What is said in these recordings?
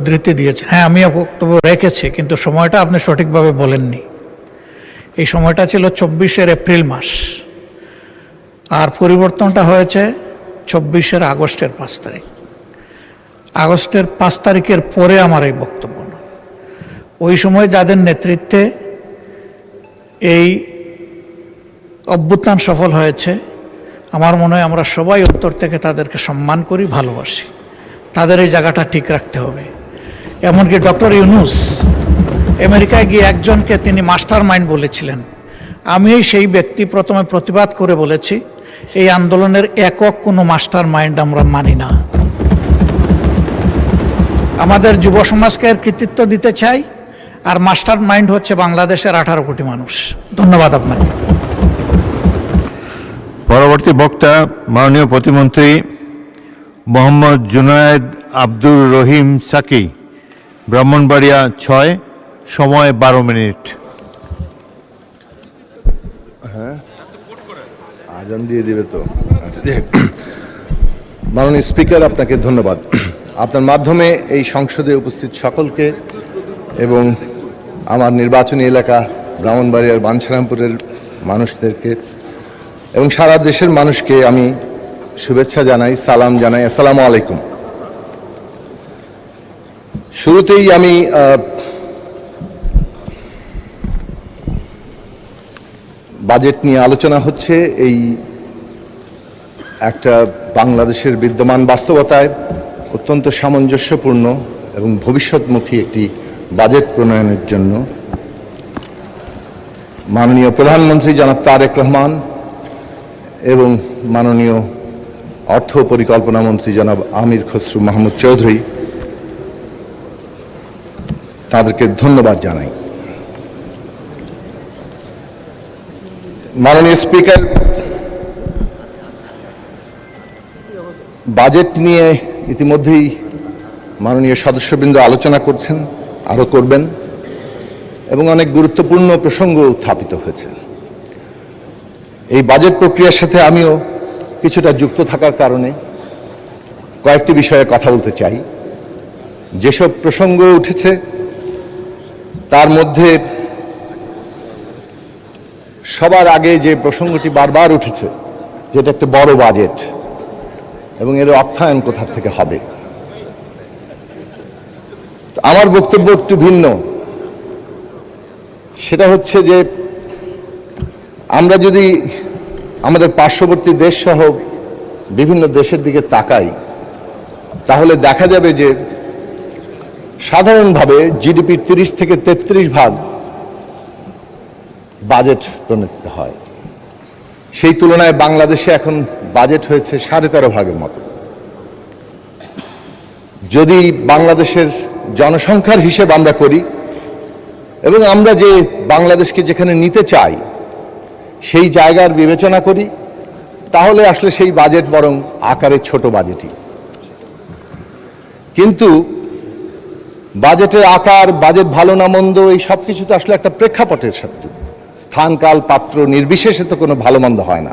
উদ্ধৃতি দিয়েছেন। হ্যাঁ, আমি বক্তব্য রেখেছি, কিন্তু সময়টা আপনি সঠিকভাবে বলেননি। এই সময়টা ছিল 24 এপ্রিল মাস, আর পরিবর্তনটা হয়েছে 24 আগস্টের 5 তারিখ। আগস্টের 5 তারিখের পরে আমার এই বক্তব্য না। ওই সময় যাদের নেতৃত্বে এই অভ্যুত্থান সফল হয়েছে, আমার মনে হয় আমরা সবাই অন্তর থেকে তাদেরকে সম্মান করি, ভালোবাসি। তাদের এই জায়গাটা ঠিক রাখতে হবে। এমনকি ডক্টর ইউনূস আমেরিকায় গিয়ে একজনকে তিনি মাস্টার মাইন্ড বলেছিলেন। আমি সেই ব্যক্তি প্রথমে প্রতিবাদ করে বলেছি, এই আন্দোলনের একক কোনো মাস্টার মাইন্ড আমরা মানি না। আমাদের যুব সমাজকে এর কৃতিত্ব দিতে চাই, আর মাস্টার মাইন্ড হচ্ছে বাংলাদেশের 18 কোটি মানুষ। ধন্যবাদ আপনাকে। পরবর্তী বক্তা মাননীয় প্রতিমন্ত্রী মোহাম্মদ জুনায়েদ আব্দুর রহিম সাকি, ব্রাহ্মণবাড়িয়া 6, সময় 12 মিনিট। হ্যাঁ, আজান দিয়ে দিবে তো। মাননীয় স্পিকার, আপনাকে ধন্যবাদ। আপনার মাধ্যমে এই সংসদে উপস্থিত সকলকে এবং আমার নির্বাচনী এলাকা ব্রাহ্মণবাড়িয়ার বাঞ্ছারামপুরের মানুষদেরকে এবং সারা দেশের মানুষকে আমি শুভেচ্ছা জানাই, সালাম জানাই। আসসালামু আলাইকুম। শুরুতেই আমি বাজেট নিয়ে আলোচনা হচ্ছে, এই একটা বাংলাদেশের বিদ্যমান বাস্তবতায় অত্যন্ত সামঞ্জস্যপূর্ণ এবং ভবিষ্যৎমুখী একটি বাজেট প্রণয়নের জন্য মাননীয় প্রধানমন্ত্রী জনাব তারেক রহমান এবং মাননীয় অর্থ পরিকল্পনা মন্ত্রী জনাব আমির খসরু মাহমুদ চৌধুরী, তাদেরকে ধন্যবাদ জানাই। মাননীয় স্পিকার, বাজেট নিয়ে ইতিমধ্যেই মাননীয় সদস্যবৃন্দ আলোচনা করছেন, আরও করবেন, এবং অনেক গুরুত্বপূর্ণ প্রসঙ্গ উত্থাপিত হয়েছে। এই বাজেট প্রক্রিয়ার সাথে আমিও কিছুটা যুক্ত থাকার কারণে কয়েকটি বিষয়ে কথা বলতে চাই। যেসব প্রসঙ্গ উঠেছে তার মধ্যে সবার আগে যে প্রসঙ্গটি বারবার উঠেছে, যেটা একটা বড় বাজেট এবং এর অর্থায়ন কোথা থেকে হবে। আমার বক্তব্য একটু ভিন্ন। সেটা হচ্ছে যে আমরা যদি আমাদের পার্শ্ববর্তী দেশ সহ বিভিন্ন দেশের দিকে তাকাই, তাহলে দেখা যাবে যে সাধারণভাবে জিডিপির 30 থেকে 33% বাজেট প্রণীত হয়। সেই তুলনায় বাংলাদেশে এখন বাজেট হয়েছে 13.5% মতো। যদি বাংলাদেশের জনসংখ্যার হিসেব আমরা করি এবং আমরা যে বাংলাদেশকে যেখানে নিতে চাই সেই জায়গার বিবেচনা করি, তাহলে আসলে সেই বাজেট বরং আকারে ছোট বাজেটই। কিন্তু বাজেটের আকার, বাজেট ভালো না মন্দ, এই সব কিছু তো আসলে একটা প্রেক্ষাপটের সাথে যুক্ত। স্থান, কাল, পাত্র নির্বিশেষে তো কোনো ভালো মন্দ হয় না।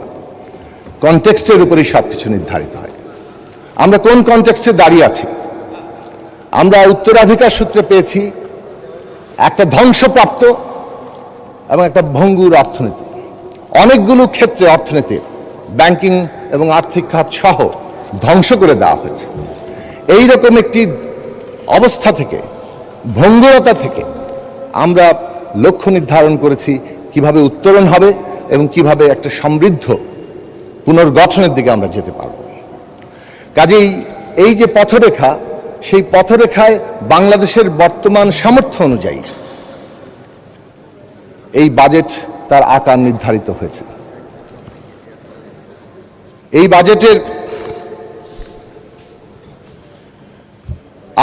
কনটেক্সটের উপরেই সব কিছু নির্ধারিত হয়। আমরা কোন কনটেক্সটে দাঁড়িয়ে আছি? আমরা উত্তরাধিকার সূত্রে পেয়েছি একটা ধ্বংসপ্রাপ্ত এবং একটা ভঙ্গুর অর্থনীতি। অনেকগুলো ক্ষেত্রে অর্থনীতির, ব্যাংকিং এবং আর্থিক খাত সহ ধ্বংস করে দেওয়া হয়েছে। এই রকম একটি অবস্থা থেকে, ভঙ্গুরতা থেকে আমরা লক্ষ্য নির্ধারণ করেছি কিভাবে উত্তরণ হবে এবং কিভাবে একটা সমৃদ্ধ পুনর্গঠনের দিকে আমরা যেতে পারব। কাজেই এই যে পথরেখা, সেই পথরেখায় বাংলাদেশের বর্তমান সামর্থ্য অনুযায়ী এই বাজেট তার আকার নির্ধারিত হয়েছে। এই বাজেটের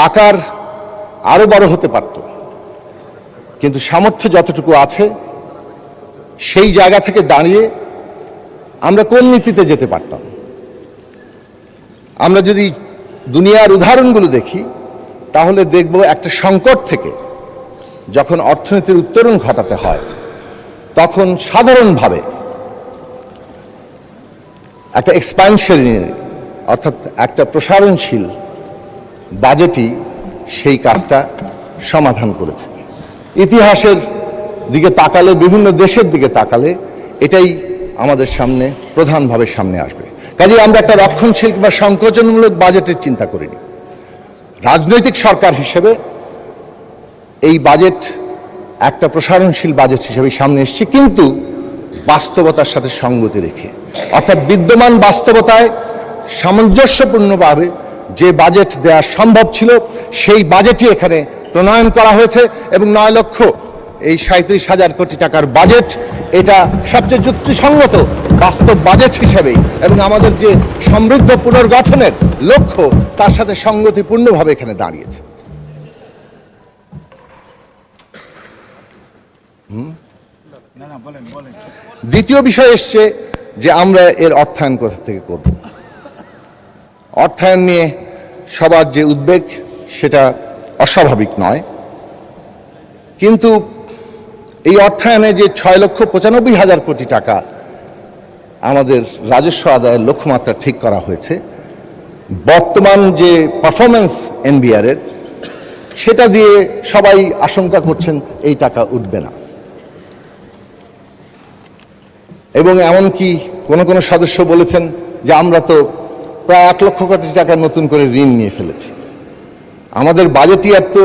আকার আরো বড় হতে পারত, কিন্তু সামর্থ্য যতটুকু আছে সেই জায়গা থেকে দাঁড়িয়ে আমরা কোন নীতিতে যেতে পারতাম। আমরা যদি দুনিয়ার উদাহরণগুলো দেখি, তাহলে দেখব একটা সংকট থেকে যখন অর্থনীতির উত্তরণ ঘটাতে হয়, তখন সাধারণভাবে একটা এক্সপ্যানশনারি, অর্থাৎ একটা প্রসারণশীল বাজেটই সেই কাজটা সমাধান করেছে। ইতিহাসের দিকে তাকালে, বিভিন্ন দেশের দিকে তাকালে এটাই আমাদের সামনে প্রধানভাবে সামনে আসবে। কাজেই আমরা একটা রক্ষণশীল বা সংকোচনমূলক বাজেটের চিন্তা করিনি। রাজনৈতিক সরকার হিসেবে এই বাজেট একটা প্রসারণশীল বাজেট হিসেবে সামনে এসছে, কিন্তু বাস্তবতার সাথে সঙ্গতি রেখে, অর্থাৎ বিদ্যমান বাস্তবতায় সামঞ্জস্যপূর্ণভাবে যে বাজেট দেওয়া সম্ভব ছিল সেই বাজেটই এখানে প্রণয়ন করা হয়েছে। এবং 9 লক্ষ এই 37,000 কোটি টাকার বাজেট, এটা সবচেয়ে যুক্তিসঙ্গত বাস্তব বাজেট হিসেবেই এবং আমাদের যে সমৃদ্ধ পুনর্গঠনের লক্ষ্য তার সাথে সঙ্গতিপূর্ণভাবে এখানে দাঁড়িয়েছে। দ্বিতীয় বিষয় এসছে যে আমরা এর অর্থায়ন কোথা থেকে করব। অর্থায়ন নিয়ে সবার যে উদ্বেগ সেটা অস্বাভাবিক নয়, কিন্তু এই অর্থায়নে যে 6,95,000 কোটি টাকা আমাদের রাজস্ব আদায়ের লক্ষ্যমাত্রা ঠিক করা হয়েছে, বর্তমান যে পারফরমেন্স এনবিআর এর, সেটা দিয়ে সবাই আশঙ্কা করছেন এই টাকা উঠবে না। এবং এমনকি কোনো সদস্য বলেছেন যে আমরা তো প্রায় 8 লক্ষ কোটি টাকা নতুন করে ঋণ নিয়ে ফেলেছি। আমাদের বাজেট ইয়ার তো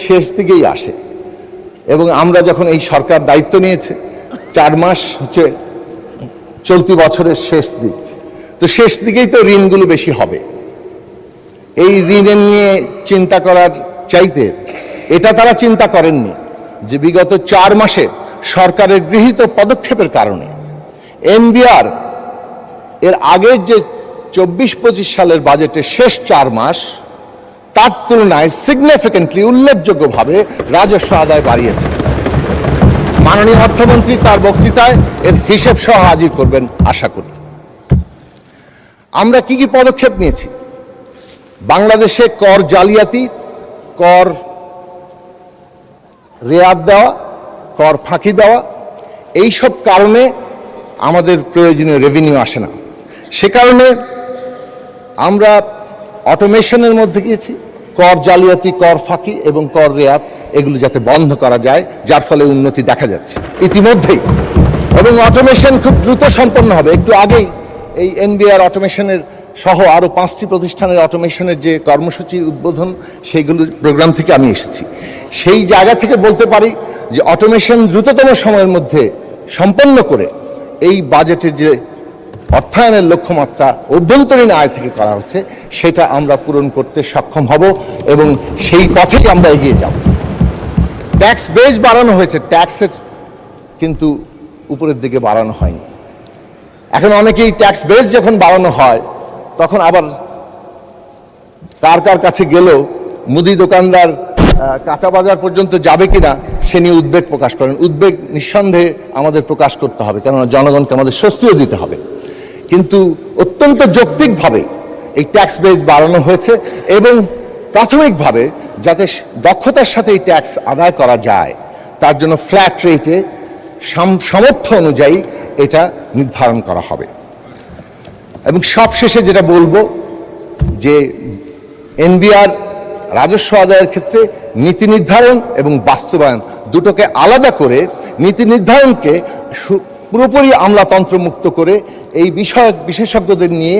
শেষ দিকেই আসে এবং আমরা যখন এই সরকার দায়িত্ব নিয়েছে 4 মাস হচ্ছে চলতি বছরের শেষ দিক, তো শেষ দিকেই তো ঋণগুলো বেশি হবে। এই ঋণের নিয়ে চিন্তা করার চাইতে এটা তারা চিন্তা করেননি যে বিগত 4 মাসে সরকারের গৃহীত পদক্ষেপের কারণে এনবিআর এর আগের যে 24-25 সালের বাজেটের শেষ 4 মাস তার তুলনায় সিগনিফিকেন্টলি, উল্লেখযোগ্যভাবে রাজস্ব আদায় বাড়িয়েছে। মাননীয় অর্থমন্ত্রী তার বক্তৃতায় এর হিসেব সহ হাজির করবেন আশা করি। আমরা কি কি পদক্ষেপ নিয়েছি? বাংলাদেশে কর জালিয়াতি, কর রেয়াত দেওয়া, কর ফাঁকি দেওয়া, এইসব কারণে আমাদের প্রয়োজনীয় রেভিনিউ আসে না। সে কারণে আমরা অটোমেশনের মধ্যে গিয়েছি, কর জালিয়াতি, কর ফাঁকি এবং কর রেয়াত এগুলো যাতে বন্ধ করা যায়, যার ফলে উন্নতি দেখা যাচ্ছে ইতিমধ্যেই। এবং অটোমেশন খুব দ্রুত সম্পন্ন হবে। একটু আগেই এই এনবিআর অটোমেশনের সহ আরও 5টি প্রতিষ্ঠানের অটোমেশনের যে কর্মসূচির উদ্বোধন, সেইগুলো প্রোগ্রাম থেকে আমি এসেছি। সেই জায়গা থেকে বলতে পারি যে অটোমেশন দ্রুততম সময়ের মধ্যে সম্পন্ন করে এই বাজেটের যে অর্থায়নের লক্ষ্যমাত্রা অভ্যন্তরীণ আয় থেকে করা হচ্ছে সেটা আমরা পূরণ করতে সক্ষম হব এবং সেই পথেই আমরা এগিয়ে যাব। ট্যাক্স বেস বাড়ানো হয়েছে, ট্যাক্সের কিন্তু উপরের দিকে বাড়ানো হয়নি। এখন অনেকেই ট্যাক্স বেস যখন বাড়ানো হয় তখন আবার কার কাছে গেলেও মুদি দোকানদার কাঁচা বাজার পর্যন্ত যাবে কিনা সে নিয়ে উদ্বেগ প্রকাশ করেন। উদ্বেগ নিঃসন্দেহে আমাদের প্রকাশ করতে হবে, কেননা জনগণকে আমাদের স্বস্তিও দিতে হবে। কিন্তু অত্যন্ত যৌক্তিকভাবে এই ট্যাক্স বেস বাড়ানো হয়েছে এবং প্রাথমিকভাবে যাতে দক্ষতার সাথে এই ট্যাক্স আদায় করা যায় তার জন্য ফ্ল্যাট রেটে সামর্থ্য অনুযায়ী এটা নির্ধারণ করা হবে। এবং সবশেষে যেটা বলবো যে এনবিআর রাজস্ব আদায়ের ক্ষেত্রে নীতি নির্ধারণ এবং বাস্তবায়ন দুটোকে আলাদা করে, নীতি নির্ধারণকে পুরোপুরি আমলাতন্ত্র মুক্ত করে এই বিষয়ক বিশেষজ্ঞদের নিয়ে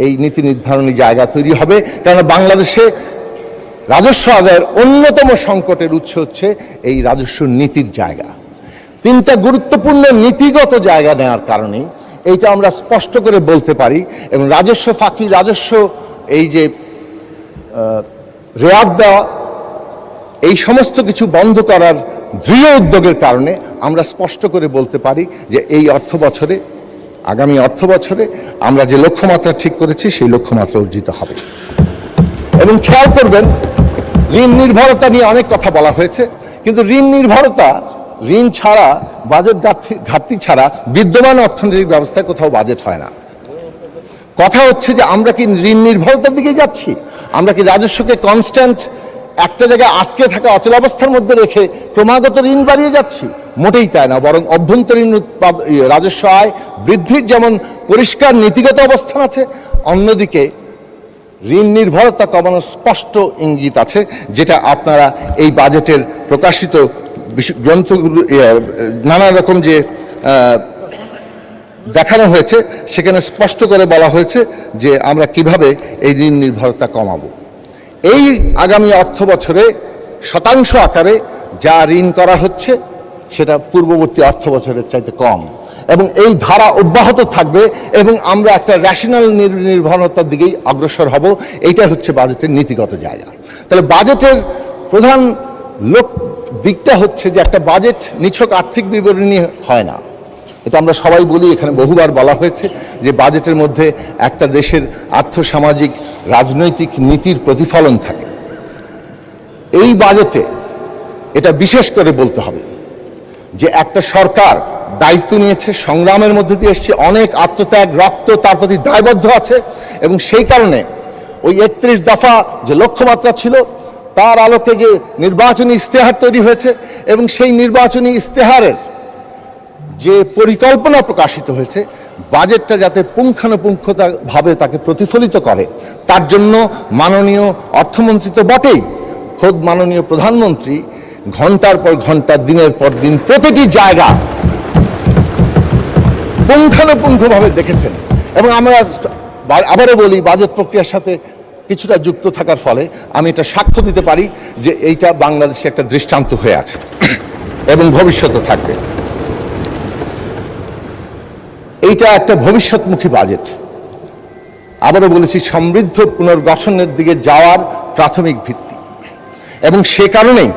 এই নীতি নির্ধারণী জায়গা তৈরি হবে। কেন বাংলাদেশে রাজস্ব আদায়ের অন্যতম সংকটের উৎস হচ্ছে এই রাজস্ব নীতির জায়গা। 3টা গুরুত্বপূর্ণ নীতিগত জায়গা নেওয়ার কারণে এইটা আমরা স্পষ্ট করে বলতে পারি। এবং রাজস্ব ফাঁকি, রাজস্ব এই যে রেয়াত দেওয়া, এই সমস্ত কিছু বন্ধ করার দৃঢ় উদ্যোগের কারণে আমরা স্পষ্ট করে বলতে পারি যে এই অর্থ বছরে, আগামী অর্থ বছরে আমরা যে লক্ষ্যমাত্রা ঠিক করেছি সেই লক্ষ্যমাত্রা অর্জিত হবে। এবং খেয়াল করবেন, ঋণ নির্ভরতা নিয়ে অনেক কথা বলা হয়েছে, কিন্তু ঋণ নির্ভরতা, ঋণ ছাড়া, বাজেট ঘাটতি ছাড়া বিদ্যমান অর্থনৈতিক ব্যবস্থায় কোথাও বাজেট হয় না। কথা হচ্ছে যে আমরা কি ঋণ নির্ভরতার দিকে যাচ্ছি? আমরা কি রাজস্বকে কনস্ট্যান্ট একটা জায়গায় আটকে থাকা অচলাবস্থার মধ্যে রেখে ক্রমাগত ঋণ বাড়িয়ে যাচ্ছি? মোটেই তাই না, বরং অভ্যন্তরীণ রাজস্ব আয় বৃদ্ধির যেমন পরিষ্কার নীতিগত অবস্থান আছে, অন্যদিকে ঋণ নির্ভরতা কমানোর স্পষ্ট ইঙ্গিত আছে, যেটা আপনারা এই বাজেটের প্রকাশিত গ্রন্থগুলো নানা রকম যে দেখানো হয়েছে সেখানে স্পষ্ট করে বলা হয়েছে যে আমরা কিভাবে এই ঋণ নির্ভরতা কমাবো। এই আগামী অর্থ বছরে শতাংশ আকারে যা ঋণ করা হচ্ছে সেটা পূর্ববর্তী অর্থ বছরের চাইতে কম, এবং এই ধারা অব্যাহত থাকবে এবং আমরা একটা ন্যাশনাল নির্ভরতার দিকেই অগ্রসর হব। এইটা হচ্ছে বাজেটের নীতিগত জায়গা। তাহলে বাজেটের প্রধান দিকটা হচ্ছে যে একটা বাজেট নিছক আর্থিক বিবরণী হয় না। এটা আমরা সবাই বলি, এখানে বহুবার বলা হয়েছে যে বাজেটের মধ্যে একটা দেশের আর্থসামাজিক রাজনৈতিক নীতির প্রতিফলন থাকে। এই বাজেটে এটা বিশেষ করে বলতে হবে যে একটা সরকার দায়িত্ব নিয়েছে, সংগ্রামের মধ্যে দিয়ে এসছে, অনেক আত্মত্যাগ রক্ত তার প্রতি দায়বদ্ধ আছে, এবং সেই কারণে ওই 31 দফা যে লক্ষ্যমাত্রা ছিল তার আলোকে যে নির্বাচনী ইশতেহার তৈরি হয়েছে এবং সেই নির্বাচনী ইশতেহারের যে পরিকল্পনা প্রকাশিত হয়েছে, বাজেটটা যাতে পুঙ্খানুপুঙ্খভাবে তাকে প্রতিফলিত করে তার জন্য মাননীয় অর্থমন্ত্রী তো বটেই, খোদ মাননীয় প্রধানমন্ত্রী ঘন্টার পর ঘন্টা দিনের পর দিন প্রতিটি জায়গা পুঙ্খানুপুঙ্খভাবে দেখেছেন। এবং আমরা আবারও বলি, বাজেট প্রক্রিয়ার সাথে কিছুটা যুক্ত থাকার ফলে আমি এটা সাক্ষ্য দিতে পারি যে এইটা বাংলাদেশে একটা দৃষ্টান্ত হয়ে আছে এবং ভবিষ্যতে থাকবে। এইটা একটা ভবিষ্যৎমুখী বাজেট। আবারও বলেছি, সমৃদ্ধ পুনর্গঠনের দিকে যাওয়ার প্রাথমিক ভিত্তি, এবং সে কারণেই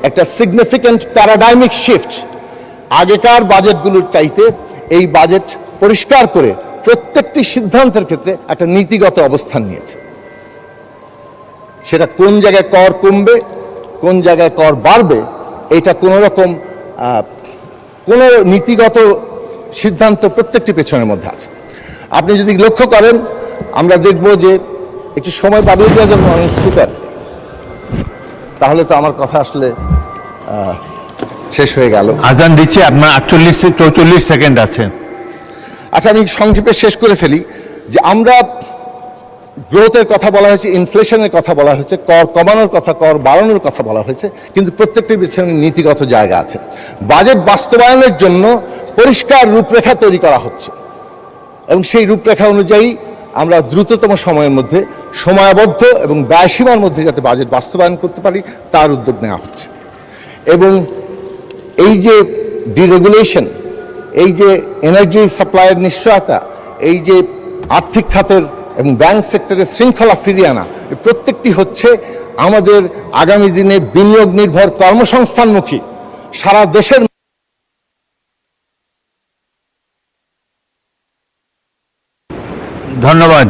একটা সিগনিফিক্যান্ট প্যারাডাইমিক শিফট আগেকার বাজেটগুলোর চাইতে এই বাজেট পরিষ্কার করে প্রত্যেকটি সিদ্ধান্তের ক্ষেত্রে একটা নীতিগত অবস্থান নিয়েছে। সেটা কোন জায়গায় কর কমবে, কোন জায়গায় কর বাড়বে, এটা কোনো রকম কোনো নীতিগত সিদ্ধান্ত প্রত্যেকটি পেছনের মধ্যে আছে। আপনি যদি লক্ষ্য করেন, আমরা দেখব যে একটু সময় বাড়িয়ে দেওয়া যাবে অনেক স্পিকার, তাহলে তো আমার কথা আসলে শেষ হয়ে গেল। আজান দিচ্ছে, আপনার 44 সেকেন্ড আছে। আচ্ছা, আমি সংক্ষেপে শেষ করে ফেলি যে আমরা গ্রোথের কথা বলা হয়েছে, ইনফ্লেশনের কথা বলা হয়েছে, কর কমানোর কথা, কর বাড়ানোর কথা বলা হয়েছে, কিন্তু প্রত্যেকটির পিছনে নীতিগত জায়গা আছে। বাজেট বাস্তবায়নের জন্য পরিষ্কার রূপরেখা তৈরি করা হচ্ছে এবং সেই রূপরেখা অনুযায়ী আমরা দ্রুততম সময়ের মধ্যে সময়াবদ্ধ এবং ব্যয়সীমার মধ্যে যাতে বাজেট বাস্তবায়ন করতে পারি তার উদ্যোগ নেওয়া হচ্ছে। এবং এই যে ডিরেগুলেশন, এই যে এনার্জি সাপ্লাইয়ের নিশ্চয়তা, এই যে আর্থিক খাতের এবং ব্যাংক সেক্টরের শৃঙ্খলা ফিরিয়ে আনা, প্রত্যেকটি হচ্ছে আমাদের আগামী দিনে বিনিয়োগ নির্ভর কর্মসংস্থানমুখী সারা দেশের। ধন্যবাদ।